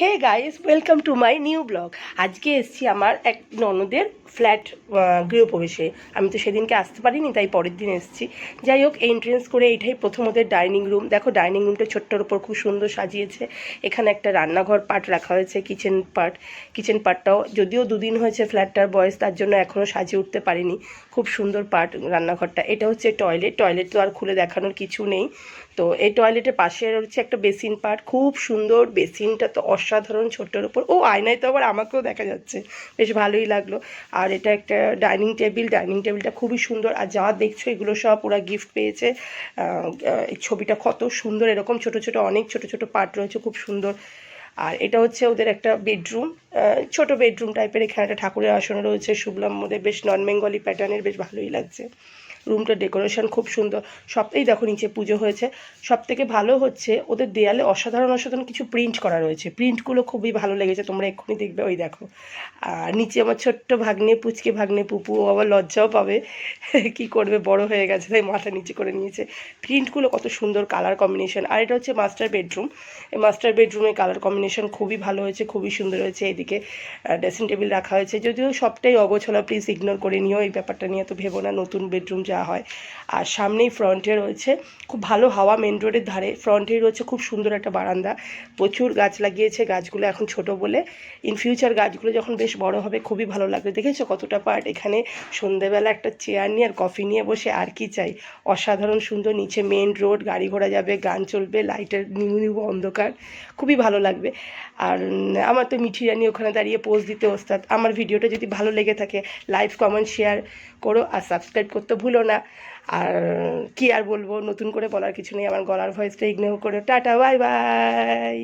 Hey guys, welcome to my new blog. আজকে এসেছি আমার এক ননদের ফ্ল্যাট গৃহপ্রবেশে। আমি তো সেদিনকে আসতে পারিনি, তাই পরের দিন এসেছি। যাই হোক, এন্ট্রেন্স করে এইটাই প্রথম ওদের ডাইনিং রুম। দেখো, ডাইনিং রুমটা ছোট্টর উপর খুব সুন্দর সাজিয়েছে। এখানে একটা রান্নাঘর পার্ট রাখা হয়েছে, কিচেন পার্টটাও যদিও দুদিন হয়েছে ফ্ল্যাটটার বয়স, তার জন্য এখনও সাজিয়ে উঠতে পারিনি। খুব সুন্দর পার্ট রান্নাঘরটা। এটা হচ্ছে টয়লেট তো আর খুলে দেখানোর কিছু নেই। তো এই টয়লেটের পাশে হচ্ছে একটা বেসিন পার্ট, খুব সুন্দর। বেসিনটা তো অসাধারণ, ছোট্টর উপর। ও, আয়নায় তো আবার আমাকেও দেখা যাচ্ছে, বেশ ভালোই লাগলো। আর এটা একটা ডাইনিং টেবিলটা খুবই সুন্দর। আর যা দেখছো এগুলো সব ওরা গিফট পেয়েছে। এই ছবিটা কত সুন্দর, এরকম ছোট ছোট অনেক ছোট ছোট পার্ট রয়েছে, খুব সুন্দর। আর এটা হচ্ছে ওদের একটা বেডরুম, ছোট বেডরুম টাইপের। এখানে একটা ঠাকুরের আসন রয়েছে শুভলাম মধ্যে, বেশ নন বেঙ্গলি প্যাটার্নের, বেশ ভালোই লাগছে। রুমটা ডেকোরেশন খুব সুন্দর। সবটাই দেখো, নিচে পুজো হয়েছে। সব থেকে ভালো হচ্ছে ওদের দেয়ালে অসাধারণ কিছু প্রিন্ট করা রয়েছে। প্রিন্টগুলো খুবই ভালো লেগেছে, তোমরা এক্ষুনি দেখবে। ওই দেখো, আর নিচে আমার ছোট্ট পুচকে ভাগ্নে পুপু আবার লজ্জাও পাবে, কি করবে, বড় হয়ে গেছে তাই মাথা নিচে করে নিয়েছে। প্রিন্টগুলো কত সুন্দর, কালার কম্বিনেশন। আর এটা হচ্ছে মাস্টার বেডরুম। এই মাস্টার বেডরুমের কালার কম্বিনেশন খুবই ভালো হয়েছে, খুবই সুন্দর হয়েছে। এইদিকে ড্রেসিং টেবিল রাখা হয়েছে, যদিও সবটাই অগোছালো, প্লিজ ইগনোর করে নিও। এই ব্যাপারটা নিয়ে তো ভেবো না, নতুন বেডরুম যা হয়। আর সামনেই ফ্রন্টে রয়েছে খুব ভালো হাওয়া, মেন রোডের ধারে। ফ্রন্টেই রয়েছে খুব সুন্দর একটা বারান্দা। প্রচুর গাছ লাগিয়েছে, গাছগুলো এখন ছোট বলে, ইন ফিউচার গাছগুলো যখন বেশ বড় হবে খুবই ভালো লাগবে। দেখেছো কতটা পার্ট। এখানে সন্ধেবেলা একটা চেয়ার নিয়ে আর কফি নিয়ে বসে আর কি চাই, অসাধারণ সুন্দর। নিচে মেন রোড, গাড়ি ঘোড়া যাবে, গান চলবে, লাইটের নিবু অন্ধকার, খুবই ভালো লাগবে। আর আমার তো মিঠি রানী ওখানে দাঁড়িয়ে পোজ দিতে ওস্তাদ। আমার ভিডিওটা যদি ভালো লেগে থাকে, লাইক কমেন্ট শেয়ার করো আর সাবস্ক্রাইব করতে ভুলো না। আর কি আর বলবো, নতুন করে বলার কিছু নেই। আমার গলার ভয়েসটা ইগনোর করে টাটা, বাই বাই।